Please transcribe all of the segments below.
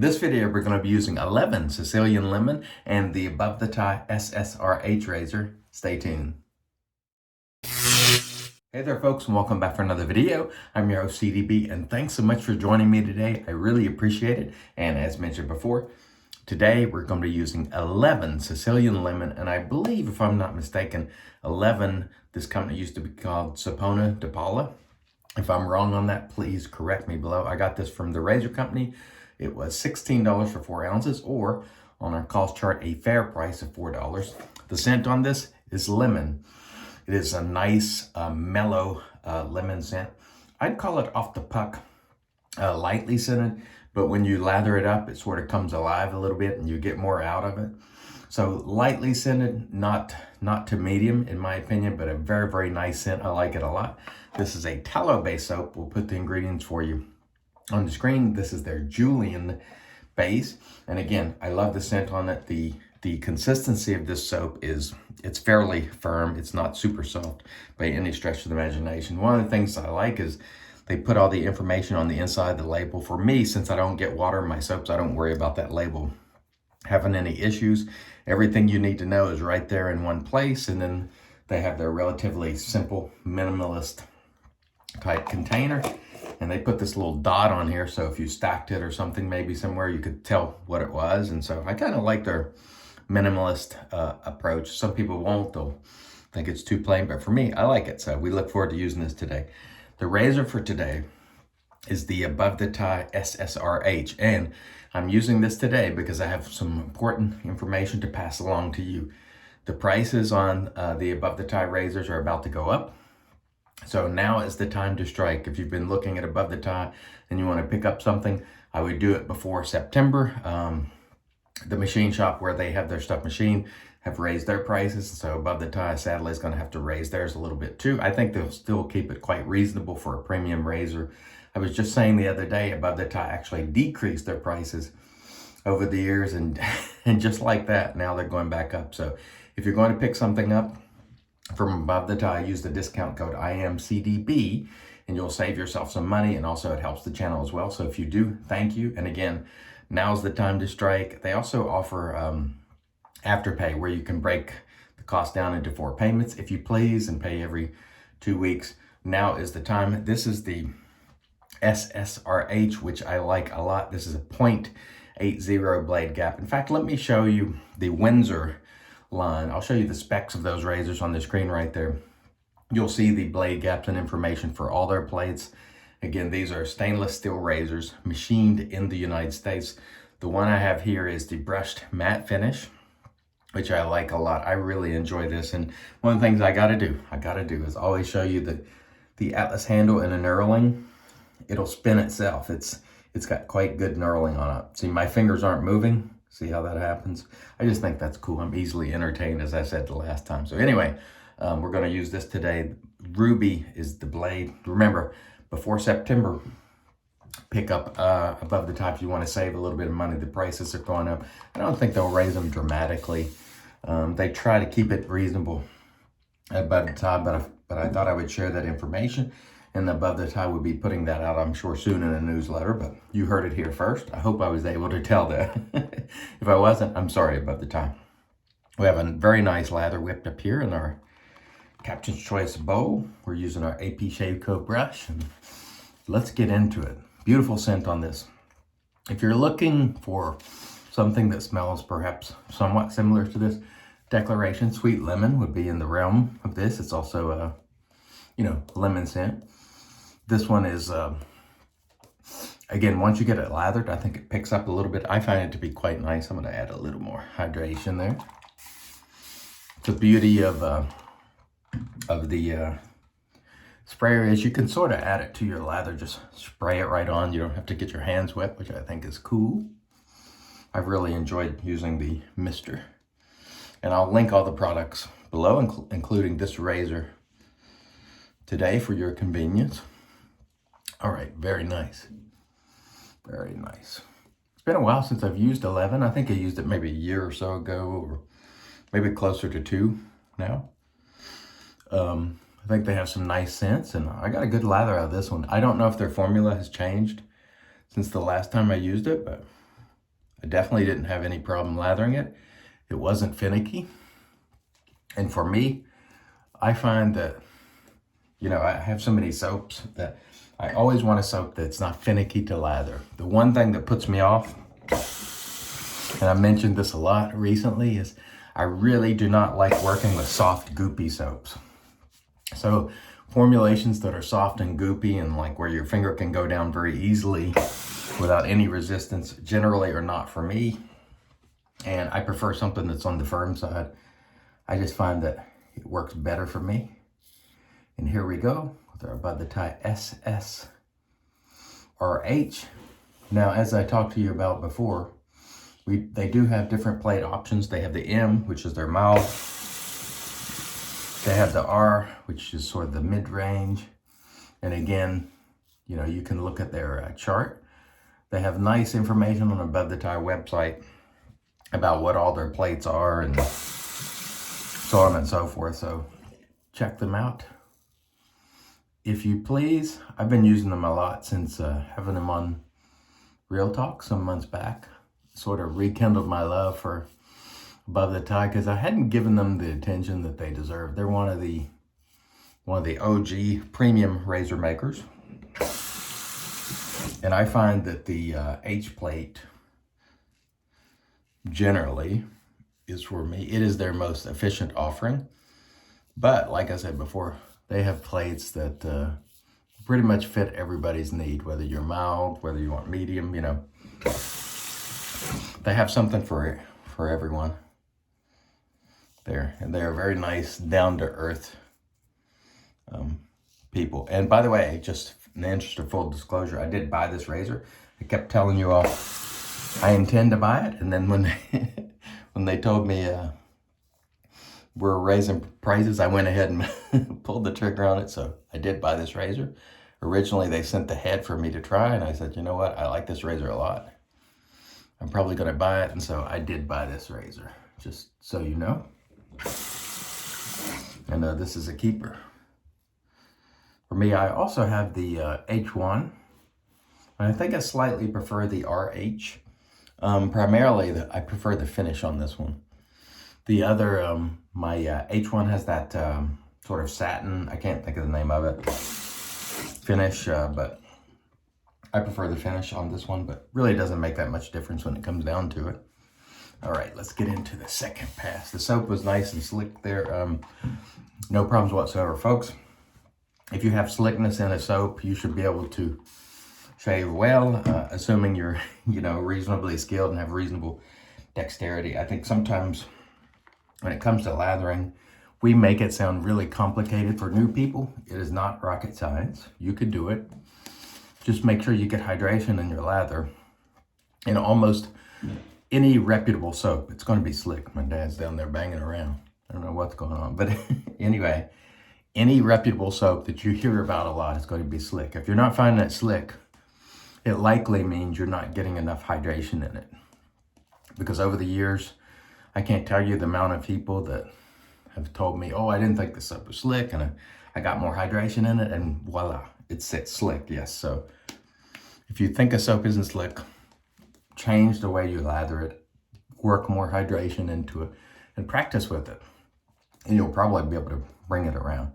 this video, we're going to be using 11 Sicilian lemon and the above the tie SSRH razor. Stay tuned. Hey there folks, and welcome back for another video. I'm your host CDB, and thanks so much for joining me today. I really appreciate it. And as mentioned before, today we're going to be using 11 Sicilian lemon, and I believe, if I'm not mistaken, 11, this company used to be called Sapona di Palla. If I'm wrong on that, please correct me below. I got this from the razor company. It was $16 for 4 ounces, or on our cost chart, a fair price of $4. The scent on this is lemon. It is a nice, mellow lemon scent. I'd call it off the puck, lightly scented, but when you lather it up, it sort of comes alive a little bit and you get more out of it. So lightly scented, not to medium in my opinion, but a very, very nice scent. I like it a lot. This is a tallow-based soap. We'll put the ingredients for you on the screen. This is their Julian base. And again, I love the scent on it. The consistency of this soap it's fairly firm. It's not super soft by any stretch of the imagination. One of the things I like is they put all the information on the inside of the label. For me, since I don't get water in my soaps, I don't worry about that label having any issues. Everything you need to know is right there in one place. And then they have their relatively simple, minimalist type container. And they put this little dot on here, so if you stacked it or something, maybe somewhere, you could tell what it was. And so I kind of like their minimalist approach. Some people won't, they'll think it's too plain, but for me, I like it. So we look forward to using this today. The razor for today is the Above the Tie SSRH, and I'm using this today because I have some important information to pass along to you. The prices on the Above the Tie razors are about to go up. So now is the time to strike. If you've been looking at Above the Tie and you want to pick up something, I would do it before September. The machine shop where they have their stuff machined have raised their prices. So Above the Tie, sadly, is going to have to raise theirs a little bit too. I think they'll still keep it quite reasonable for a premium razor. I was just saying the other day, Above the Tie actually decreased their prices over the years, and just like that, now they're going back up. So if you're going to pick something up from Above the Tie, use the discount code IAMCDB and you'll save yourself some money, and also it helps the channel as well. So if you do, thank you. And again, now's the time to strike. They also offer Afterpay, where you can break the cost down into 4 payments if you please and pay every 2 weeks. Now is the time. This is the SSRH, which I like a lot. This is a 0.80 blade gap. In fact, let me show you the Windsor line. I'll show you the specs of those razors on the screen right there. You'll see the blade gaps and information for all their blades. Again, these are stainless steel razors machined in the United States. The one I have here is the brushed matte finish, which I like a lot. I really enjoy this. And one of the things I gotta do is always show you the Atlas handle in a knurling. It'll spin itself. It's got quite good knurling on it. See, my fingers aren't moving. See how that happens? I just think that's cool. I'm easily entertained, as I said the last time. So anyway, we're going to use this today. Ruby is the blade. Remember, before September, pick up Above the Tie if you want to save a little bit of money. The prices are going up. I don't think they'll raise them dramatically. They try to keep it reasonable at Above the Tie, but I thought I would share that information. And Above the Tie would be putting that out, I'm sure, soon in a newsletter, but you heard it here first. I hope I was able to tell that. If I wasn't, I'm sorry, Above the Tie. We have a very nice lather whipped up here in our Captain's Choice bowl. We're using our APShaveco brush, and let's get into it. Beautiful scent on this. If you're looking for something that smells perhaps somewhat similar to this, Declaration Sweet Lemon would be in the realm of this. It's also a lemon scent. This one is, again, once you get it lathered, I think it picks up a little bit. I find it to be quite nice. I'm going to add a little more hydration there. The beauty of the sprayer is you can sort of add it to your lather. Just spray it right on. You don't have to get your hands wet, which I think is cool. I've really enjoyed using the mister. And I'll link all the products below, including this razor today for your convenience. All right, very nice. Very nice. It's been a while since I've used 11. I think I used it maybe a year or so ago, or maybe closer to 2 now. I think they have some nice scents, and I got a good lather out of this one. I don't know if their formula has changed since the last time I used it, but I definitely didn't have any problem lathering it. It wasn't finicky. And for me, I find that, you know, I have so many soaps that I always want a soap that's not finicky to lather. The one thing that puts me off, and I mentioned this a lot recently, is I really do not like working with soft, goopy soaps. So formulations that are soft and goopy and like where your finger can go down very easily without any resistance generally are not for me. And I prefer something that's on the firm side. I just find that it works better for me. And here we go with our above the tie SSRH. Now, as I talked to you about before, they do have different plate options. They have the M, which is their mild. They have the R, which is sort of the mid-range. And again, you know, you can look at their chart. They have nice information on Above the Tie website about what all their plates are and so on and so forth. So check them out. If you please, I've been using them a lot since having them on Real Talk some months back. Sort of rekindled my love for Above the Tie because I hadn't given them the attention that they deserve. They're one of the OG premium razor makers. And I find that the H plate generally is, for me, it is their most efficient offering. But like I said before, they have plates that pretty much fit everybody's need, whether you're mild, whether you want medium, you know. They have something for everyone there. And they're very nice, down-to-earth people. And by the way, just in the interest of full disclosure, I did buy this razor. I kept telling you all I intend to buy it. And then when they told me we're raising prices, I went ahead and pulled the trigger on it. So I did buy this razor. Originally, they sent the head for me to try. And I said, you know what? I like this razor a lot. I'm probably going to buy it. And so I did buy this razor, just so you know. And this is a keeper. For me, I also have the H1. And I think I slightly prefer the RH. Primarily, I prefer the finish on this one. The other, my H1 has that sort of satin, I can't think of the name of it, finish, but I prefer the finish on this one, but really doesn't make that much difference when it comes down to it. All right, let's get into the second pass. The soap was nice and slick there. No problems whatsoever, folks. If you have slickness in a soap, you should be able to shave well, assuming you're, you know, reasonably skilled and have reasonable dexterity. I think sometimes when it comes to lathering, we make it sound really complicated for new people. It is not rocket science. You could do it. Just make sure you get hydration in your lather. In almost any reputable soap, it's going to be slick. My dad's down there banging around. I don't know what's going on. But anyway, any reputable soap that you hear about a lot is going to be slick. If you're not finding it slick, it likely means you're not getting enough hydration in it. Because over the years, I can't tell you the amount of people that have told me, oh, I didn't think the soap was slick, and I got more hydration in it, and voila, it's slick, yes. So if you think a soap isn't slick, change the way you lather it, work more hydration into it, and practice with it. And you'll probably be able to bring it around.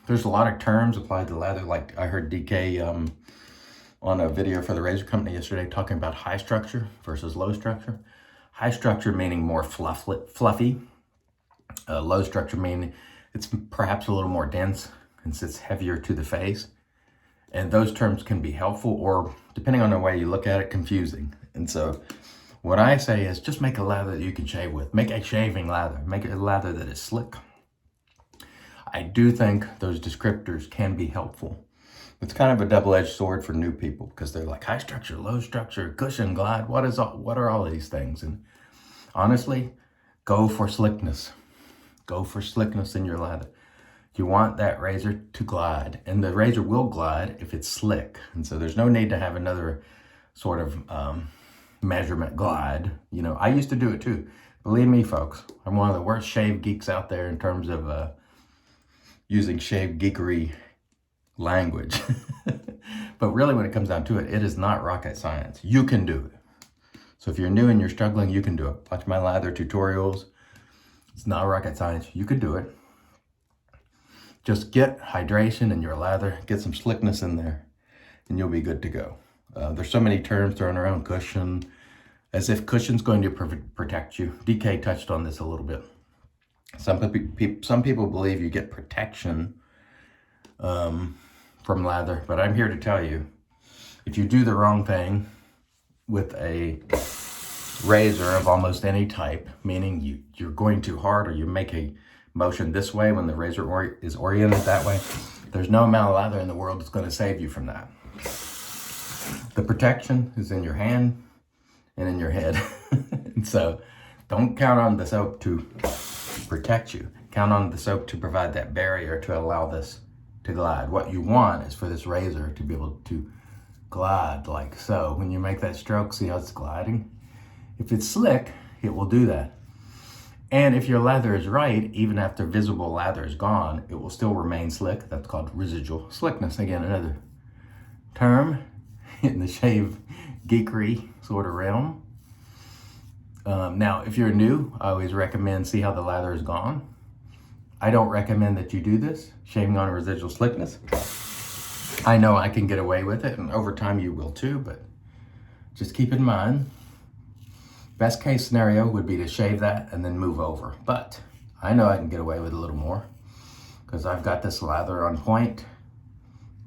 There's a lot of terms applied to lather, like I heard DK on a video for the razor company yesterday talking about high structure versus low structure. High structure meaning more fluffy. Low structure meaning it's perhaps a little more dense and sits heavier to the face. And those terms can be helpful or, depending on the way you look at it, confusing. And so what I say is just make a lather that you can shave with. Make a shaving lather. Make a lather that is slick. I do think those descriptors can be helpful. It's kind of a double-edged sword for new people because they're like high structure, low structure, cushion, glide. What are all these things? And honestly, go for slickness. Go for slickness in your lather. You want that razor to glide, and the razor will glide if it's slick. And so there's no need to have another sort of measurement glide. You know, I used to do it too. Believe me, folks, I'm one of the worst shave geeks out there in terms of using shave geekery language. But really, when it comes down to it, it is not rocket science. You can do it. So if you're new and you're struggling, you can do it. Watch my lather tutorials. It's not rocket science. You can do it. Just get hydration in your lather, get some slickness in there, and you'll be good to go. There's so many terms thrown around: cushion, as if cushion's going to protect you. DK touched on this a little bit. Some people believe you get protection from lather, but I'm here to tell you, if you do the wrong thing with a razor of almost any type, meaning you're going too hard or you make a motion this way when the razor is oriented that way, there's no amount of lather in the world that's going to save you from that. The protection is in your hand and in your head. And so don't count on the soap to protect you. Count on the soap to provide that barrier to allow this to glide. What you want is for this razor to be able to glide like so. When you make that stroke, see how it's gliding? If it's slick, it will do that. And if your lather is right, even after visible lather is gone, it will still remain slick. That's called residual slickness. Again, another term in the shave geekery sort of realm. Now, if you're new, I always recommend see how the lather is gone. I don't recommend that you do this, shaving on residual slickness. I know I can get away with it, and over time you will too, but just keep in mind, best case scenario would be to shave that and then move over. But I know I can get away with a little more because I've got this lather on point.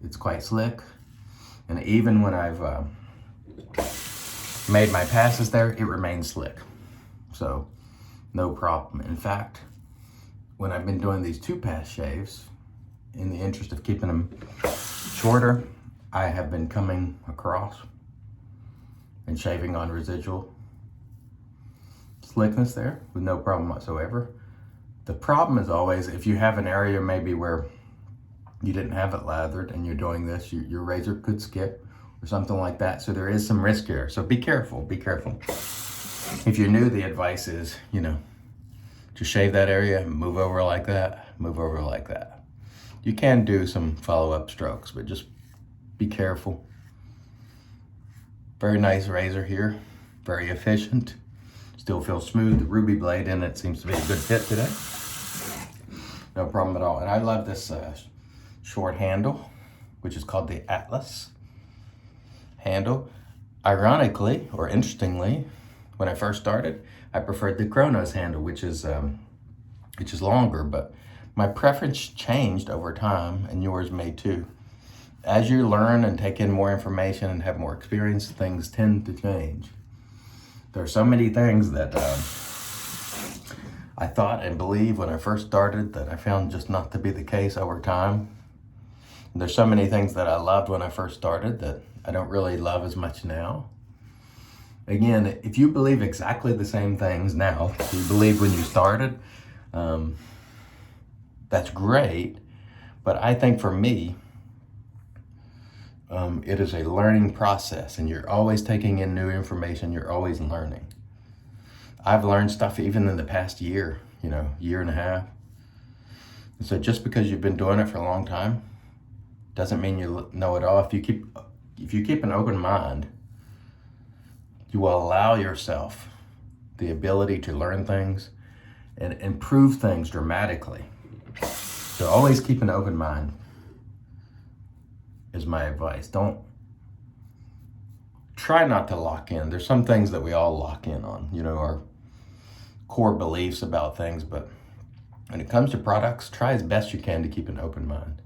It's quite slick. And even when I've made my passes there, it remains slick. So no problem. In fact, when I've been doing these 2-pass shaves, in the interest of keeping them shorter, I have been coming across and shaving on residual slickness there with no problem whatsoever. The problem is always if you have an area maybe where you didn't have it lathered and you're doing this, your razor could skip or something like that. So there is some risk here. So be careful, be careful. If you're new, the advice is, to shave that area, move over like that, move over like that. You can do some follow-up strokes, but just be careful. Very nice razor here, very efficient. Still feels smooth. The ruby blade in it seems to be a good fit today. No problem at all. And I love this short handle, which is called the Atlas handle. Ironically, or interestingly, when I first started, I preferred the Chronos handle, which is longer, but my preference changed over time, and yours may too. As you learn and take in more information and have more experience, things tend to change. There are so many things that I thought and believed when I first started that I found just not to be the case over time. And there's so many things that I loved when I first started that I don't really love as much now. Again, if you believe exactly the same things now you believed when you started, that's great. But I think for me, it is a learning process, and you're always taking in new information. You're always learning. I've learned stuff even in the past year, year and a half. And so just because you've been doing it for a long time doesn't mean you know it all. If you keep an open mind, you will allow yourself the ability to learn things and improve things dramatically. So always keep an open mind is my advice. Try not to lock in. There's some things that we all lock in on, our core beliefs about things, but when it comes to products, try as best you can to keep an open mind.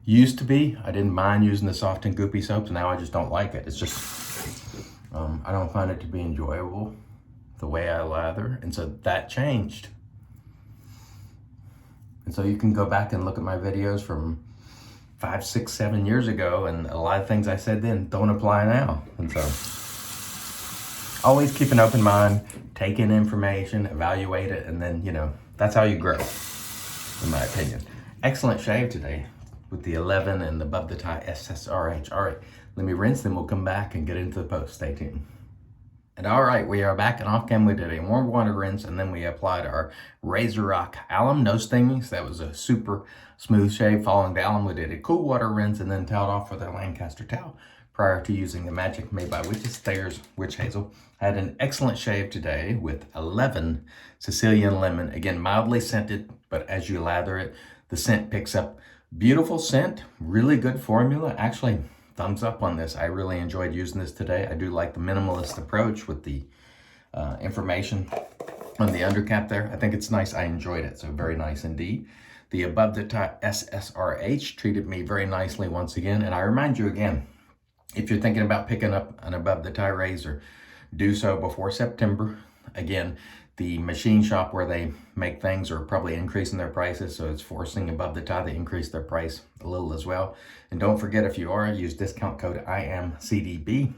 Used to be, I didn't mind using the soft and goopy soaps. Now I just don't like it. It's just, I don't find it to be enjoyable the way I lather. And so that changed. And so you can go back and look at my videos from 5, 6, 7 years ago, and a lot of things I said then don't apply now. And so always keep an open mind, take in information, evaluate it, and then, that's how you grow, in my opinion. Excellent shave today with the 11 and above the tie SSRH. All right, let me rinse, then we'll come back and get into the post. Stay tuned. And all right, we are back, and off cam we did a warm water rinse, and then we applied our Razor Rock alum, no stinging. So that was a super smooth shave. Following the alum, we did a cool water rinse, and then toweled off with our Lancaster towel. prior to using the Magic Made by Witches Thayer's Witch Hazel. I had an excellent shave today with 11 Sicilian lemon. Again, mildly scented, but as you lather it, the scent picks up. Beautiful scent, really good formula. Actually, thumbs up on this. I really enjoyed using this today. I do like the minimalist approach with the information on the undercap there. I think it's nice. I enjoyed it, so very nice indeed. The Above the Tie SSRH treated me very nicely once again. And I remind you again, if you're thinking about picking up an Above the Tie razor, do so before September. Again, the machine shop where they make things are probably increasing their prices, so it's forcing Above the Tie to increase their price a little as well. And don't forget, if you are, use discount code IAMCDB,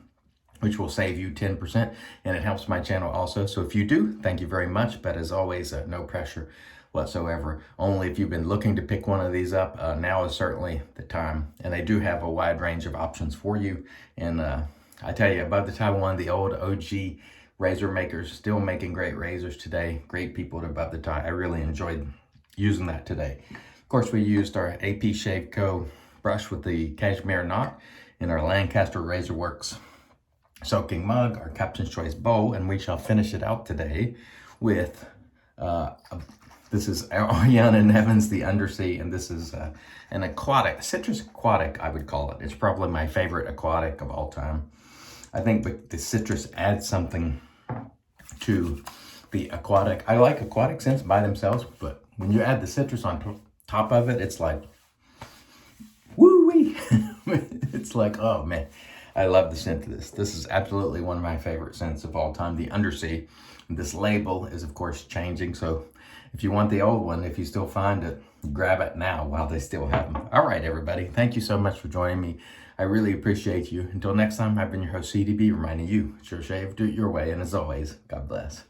which will save you 10%, and it helps my channel also. So if you do, thank you very much. But as always, no pressure whatsoever. Only if you've been looking to pick one of these up, now is certainly the time. And they do have a wide range of options for you. And I tell you, Above the Tie, one of the old OG razor makers, still making great razors today. Great people at Above the Tie. I really enjoyed using that today. Of course, we used our APShaveco brush with the cashmere knot in our Lancaster Razor Works soaking mug, our Captain's Choice bowl, and we shall finish it out today with this is A&E The Undersea, and this is an aquatic, citrus aquatic, I would call it. It's probably my favorite aquatic of all time. I think the citrus adds something to the aquatic. I like aquatic scents by themselves, but when you add the citrus on top of it, it's like, woo-wee. It's like, oh man, I love the scent of this. This is absolutely one of my favorite scents of all time, The Undersea. This label is, of course, changing, so if you want the old one, if you still find it, grab it now while they still have them. All right, everybody. Thank you so much for joining me. I really appreciate you. Until next time, I've been your host, CDB, reminding you, it's your shave, do it your way, and as always, God bless.